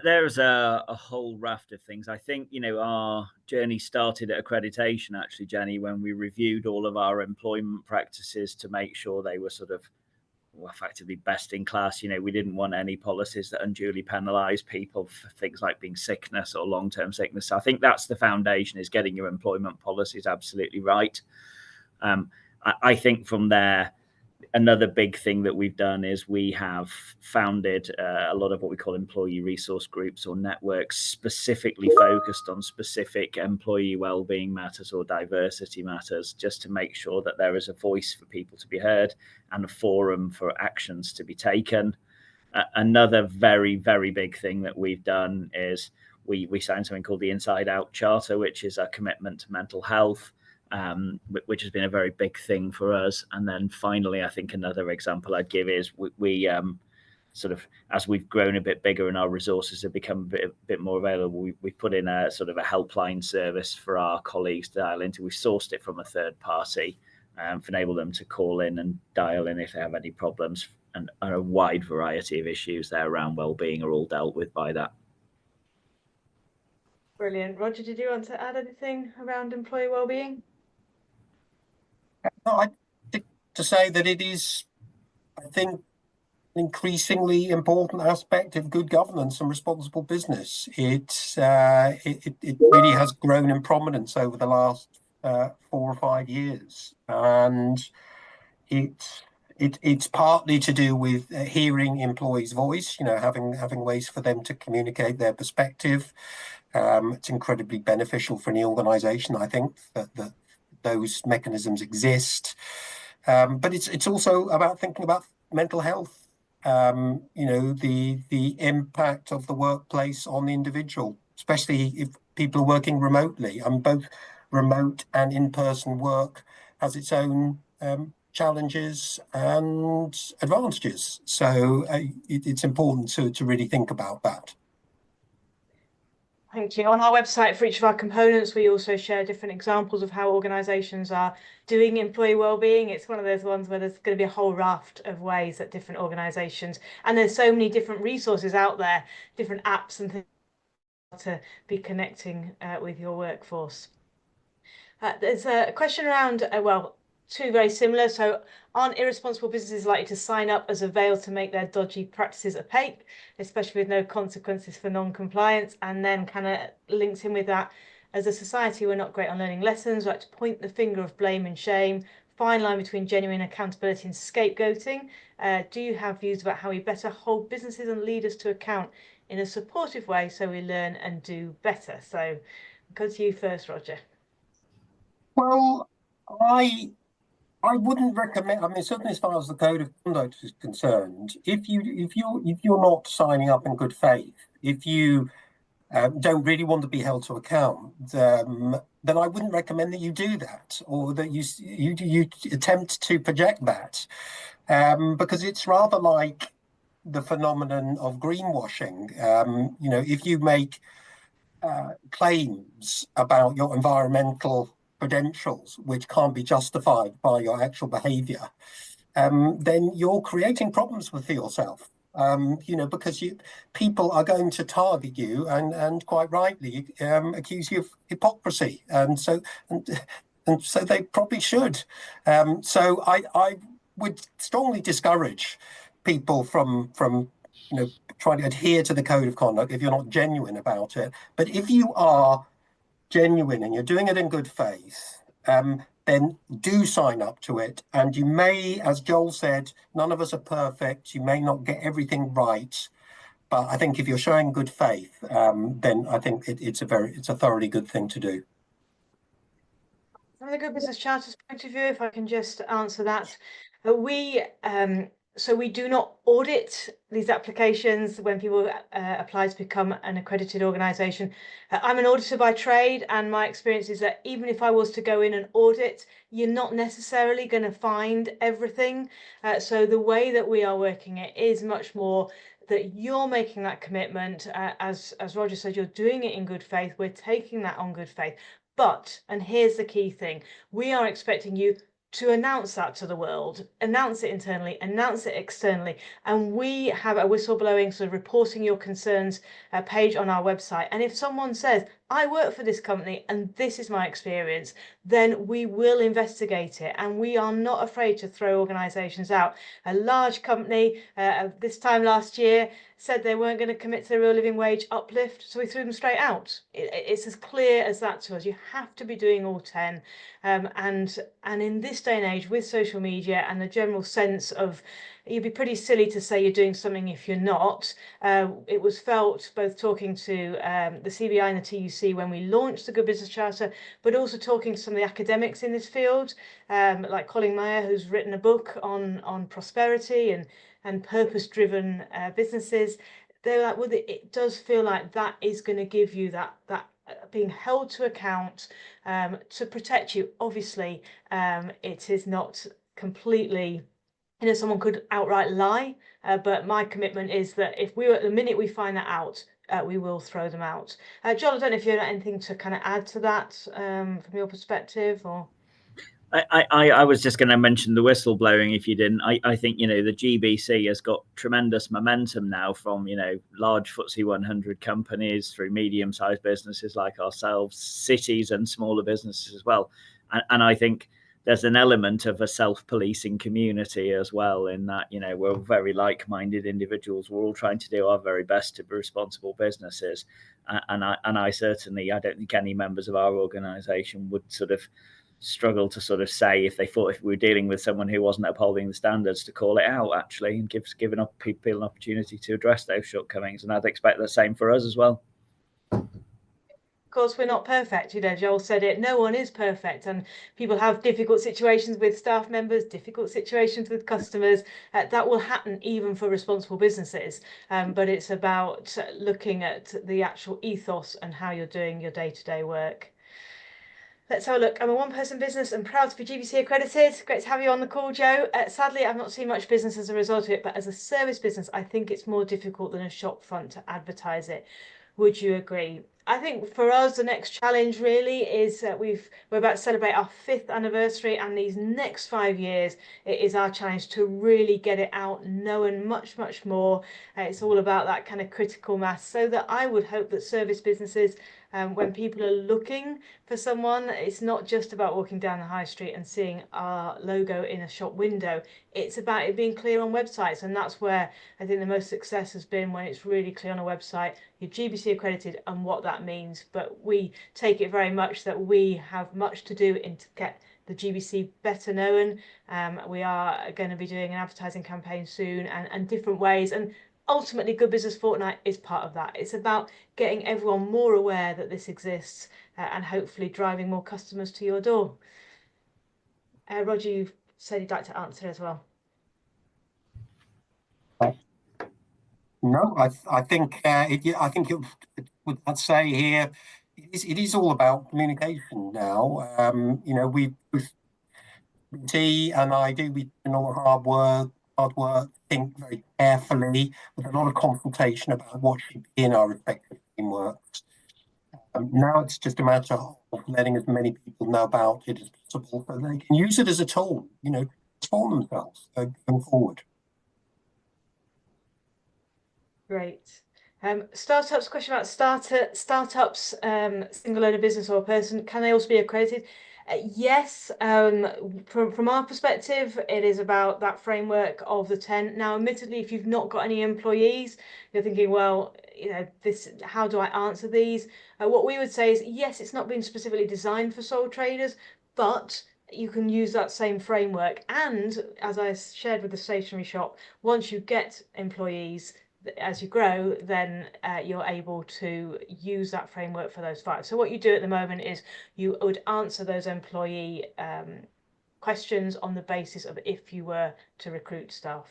There's a whole raft of things. I think, our journey started at accreditation, actually, Jenny, when we reviewed all of our employment practices to make sure they were sort of effectively best in class. We didn't want any policies that unduly penalize people for things like being sickness or long-term sickness. So I think that's the foundation, is getting your employment policies absolutely right. I think from there, another big thing that we've done is we have founded a lot of what we call employee resource groups or networks specifically focused on specific employee wellbeing matters or diversity matters, just to make sure that there is a voice for people to be heard and a forum for actions to be taken. Another very, very big thing that we've done is we signed something called the Inside Out Charter, which is a commitment to mental health, which has been a very big thing for us. And then finally, I think another example I'd give is we sort of, as we've grown a bit bigger and our resources have become a bit more available, we put in a sort of a helpline service for our colleagues to dial into. We sourced it from a third party to enable them to call in and dial in if they have any problems, and a wide variety of issues there around wellbeing are all dealt with by that. Brilliant. Roger, did you want to add anything around employee wellbeing? No, I think to say that it is, I think, an increasingly important aspect of good governance and responsible business. It really has grown in prominence over the last 4 or 5 years, and it's partly to do with hearing employees' voice. Having ways for them to communicate their perspective. It's incredibly beneficial for any organisation, I think, that those mechanisms exist. But it's also about thinking about mental health. The impact of the workplace on the individual, especially if people are working remotely. Both remote and in-person work has its own challenges and advantages. So it's important to really think about that. Thank you. On our website, for each of our components, we also share different examples of how organisations are doing employee wellbeing. It's one of those ones where there's going to be a whole raft of ways that different organisations, and there's so many different resources out there, different apps and things to be connecting with your workforce. There's a question around, two very similar. So, aren't irresponsible businesses likely to sign up as a veil to make their dodgy practices opaque, especially with no consequences for non-compliance? And then kind of links in with that, as a society, we're not great on learning lessons. We like to point the finger of blame and shame, fine line between genuine accountability and scapegoating. Do you have views about how we better hold businesses and leaders to account in a supportive way so we learn and do better? So, go to you first, Roger. Well, I wouldn't recommend. I mean, certainly as far as the Code of Conduct is concerned, if you're not signing up in good faith, if you don't really want to be held to account, then I wouldn't recommend that you do that, or that you attempt to project that, because it's rather like the phenomenon of greenwashing. If you make claims about your environmental credentials which can't be justified by your actual behavior, then you're creating problems for yourself. Because people are going to target you and quite rightly accuse you of hypocrisy, and so they probably should. So I would strongly discourage people from trying to adhere to the code of conduct if you're not genuine about it. But if you are genuine and you're doing it in good faith, then do sign up to it. And you may, as Joel said, none of us are perfect. You may not get everything right, but I think if you're showing good faith, then I think it's a thoroughly good thing to do. From the Good Business Charter's point of view, if I can just answer that, so we do not audit these applications when people apply to become an accredited organisation. I'm an auditor by trade, and my experience is that even if I was to go in and audit, you're not necessarily going to find everything. So the way that we are working it is much more that you're making that commitment. As Roger said, you're doing it in good faith. We're taking that on good faith. But, and here's the key thing, we are expecting you to announce that to the world, announce it internally, announce it externally. And we have a whistleblowing, sort of reporting your concerns page on our website. And if someone says, I work for this company and this is my experience, then we will investigate it. And we are not afraid to throw organisations out. A large company this time last year said they weren't going to commit to the real living wage uplift, so we threw them straight out. It's as clear as that to us. You have to be doing all 10. And in this day and age, with social media and the general sense of, you'd be pretty silly to say you're doing something if you're not. It was felt, both talking to the CBI and the TUC when we launched the Good Business Charter, but also talking to some of the academics in this field, like Colin Meyer, who's written a book on prosperity and purpose-driven businesses. They're like, well, it does feel like that is going to give you that being held to account to protect you. Obviously, it is not completely, someone could outright lie, but my commitment is that if the minute we find that out, we will throw them out. John, I don't know if you have anything to kind of add to that from your perspective, or. I was just going to mention the whistleblowing if you didn't. I think, the GBC has got tremendous momentum now from, large FTSE 100 companies through medium-sized businesses like ourselves, cities and smaller businesses as well. And I think there's an element of a self-policing community as well, in that, we're very like-minded individuals. We're all trying to do our very best to be responsible businesses. And I certainly, I don't think any members of our organisation would sort of struggle to sort of say, if they thought if we were dealing with someone who wasn't upholding the standards, to call it out actually, and giving up people an opportunity to address those shortcomings. And I'd expect the same for us as well. Of course, we're not perfect. Joel said it, no one is perfect, and people have difficult situations with staff members, difficult situations with customers. That will happen even for responsible businesses, but it's about looking at the actual ethos and how you're doing your day-to-day work. Let's have a look. I'm a one-person business and proud to be GBC accredited. Great to have you on the call, Joe. Sadly, I've not seen much business as a result of it, but as a service business, I think it's more difficult than a shop front to advertise it. Would you agree? I think for us, the next challenge really is we're about to celebrate our 5th anniversary, and these next 5 years, it is our challenge to really get it out, known much, much more. It's all about that kind of critical mass, so that I would hope that service businesses, when people are looking for someone, it's not just about walking down the high street and seeing our logo in a shop window. It's about it being clear on websites, and that's where I think the most success has been, when it's really clear on a website, you're GBC accredited and what that means. But we take it very much that we have much to do to get the GBC better known. We are going to be doing an advertising campaign soon, and different ways, and ultimately Good Business Fortnight is part of that. It's about getting everyone more aware that this exists, and hopefully driving more customers to your door. Roger, you said you'd like to answer as well. No, I think I think I'd say here it is all about communication now. With T and I do we do all the hard work, think very carefully with a lot of consultation about what should be in our respective frameworks. Now it's just a matter of letting as many people know about it as possible so they can use it as a tool, to transform themselves going forward. Great. Startups, question about startups, single owner business or person, can they also be accredited? Yes, from our perspective, it is about that framework of the 10. Now, admittedly, if you've not got any employees, you're thinking, well, how do I answer these? What we would say is, yes, it's not been specifically designed for sole traders, but you can use that same framework. And as I shared with the stationery shop, once you get employees, as you grow, then you're able to use that framework for those 5. So what you do at the moment is you would answer those employee questions on the basis of if you were to recruit staff.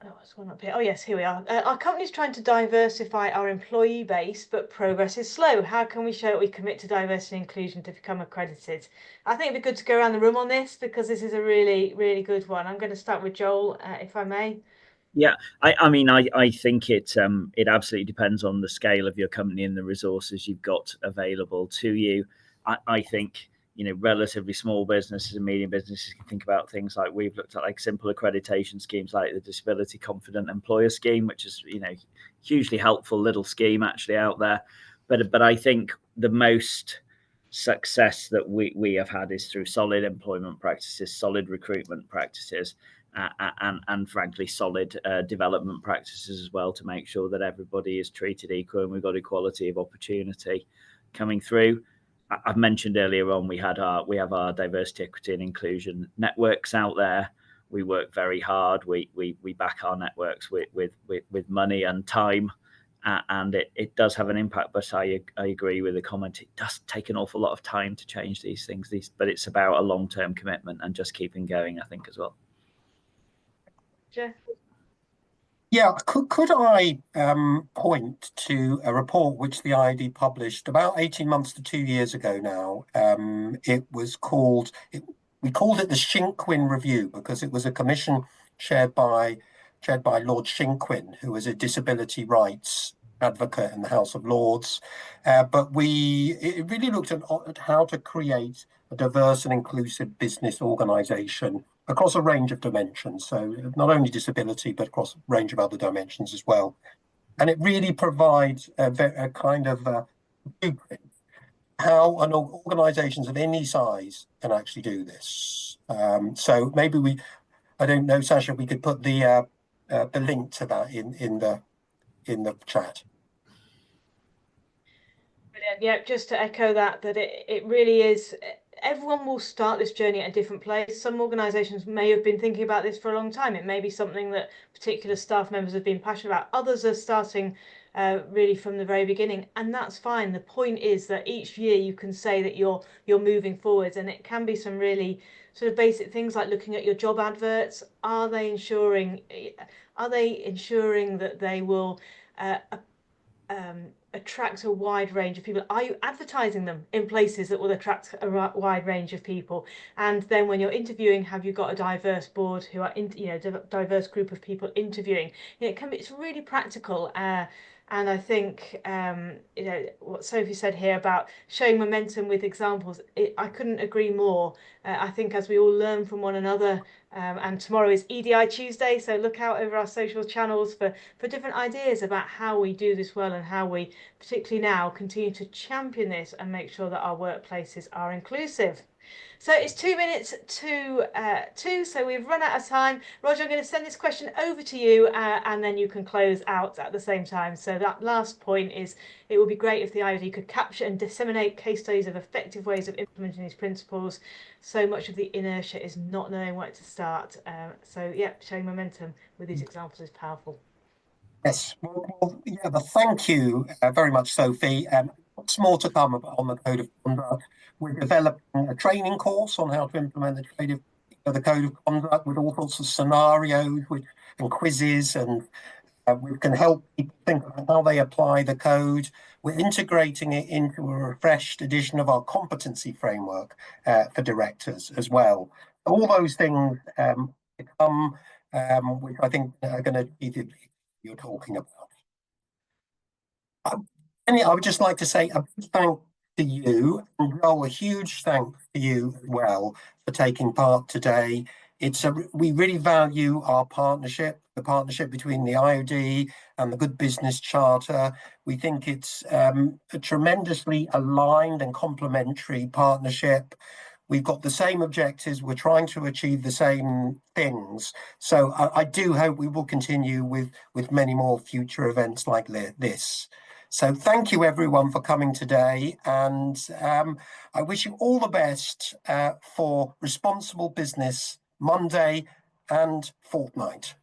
What's one up here? Oh yes, here we are. Our company's trying to diversify our employee base, but progress is slow. How can we show that we commit to diversity and inclusion to become accredited? I think it'd be good to go around the room on this because this is a really, really good one. I'm going to start with Joel, if I may. Yeah, I think it absolutely depends on the scale of your company and the resources you've got available to you. I think relatively small businesses and medium businesses can think about things like we've looked at, like simple accreditation schemes like the Disability Confident Employer Scheme, which is hugely helpful little scheme actually out there. But I think the most success that we have had is through solid employment practices, solid recruitment practices, and frankly solid development practices as well, to make sure that everybody is treated equal and we've got equality of opportunity coming through. I've mentioned earlier on we have our diversity, equity and inclusion networks out there. We work very hard. We back our networks with money and time, and it does have an impact. But I agree with the comment. It does take an awful lot of time to change these things. But it's about a long-term commitment and just keeping going, I think, as well. Jeff? Yeah, could I point to a report which the IoD published about 18 months to 2 years ago now? We called it the Shinkwin Review because it was a commission chaired by Lord Shinkwin, who was a disability rights advocate in the House of Lords. But it really looked at how to create a diverse and inclusive business organization across a range of dimensions. So not only disability, but across a range of other dimensions as well. And it really provides a kind of blueprint how organizations of any size can actually do this. So maybe I don't know, Sasha, we could put the link to that in the chat. Brilliant. Yeah, just to echo that it really is. Everyone will start this journey at a different place. Some organisations may have been thinking about this for a long time. It may be something that particular staff members have been passionate about. Others are starting really from the very beginning, and that's fine. The point is that each year you can say that you're moving forwards, and it can be some really sort of basic things like looking at your job adverts. Are they ensuring that they will attract a wide range of people? Are you advertising them in places that will attract a wide range of people? And then when you're interviewing, have you got a diverse board who are diverse group of people interviewing? It's really practical. And I think what Sophie said here about showing momentum with examples, I couldn't agree more. I think as we all learn from one another, and tomorrow is EDI Tuesday, so look out over our social channels for different ideas about how we do this well and how we, particularly now, continue to champion this and make sure that our workplaces are inclusive. So it's 2 minutes to 2, so we've run out of time. Roger, I'm going to send this question over to you and then you can close out at the same time. So that last point is, it would be great if the IoD could capture and disseminate case studies of effective ways of implementing these principles. So much of the inertia is not knowing where to start. So yeah, showing momentum with these examples is powerful. Yes, well, yeah, thank you very much, Sophie. Lots more to come on the Code of Conduct. We're developing a training course on how to implement the the code of conduct with all sorts of scenarios and quizzes, and we can help people think about how they apply the code. We're integrating it into a refreshed edition of our competency framework for directors as well. All those things come, which I think are going to be the you're talking about. I would just like to say a big thank to you, and Joel, a huge thanks to you as well for taking part today. We really value our partnership, the partnership between the IoD and the Good Business Charter. We think it's a tremendously aligned and complementary partnership. We've got the same objectives. We're trying to achieve the same things. So I do hope we will continue with many more future events like this. So thank you everyone for coming today, and I wish you all the best for Responsible Business Monday and fortnight.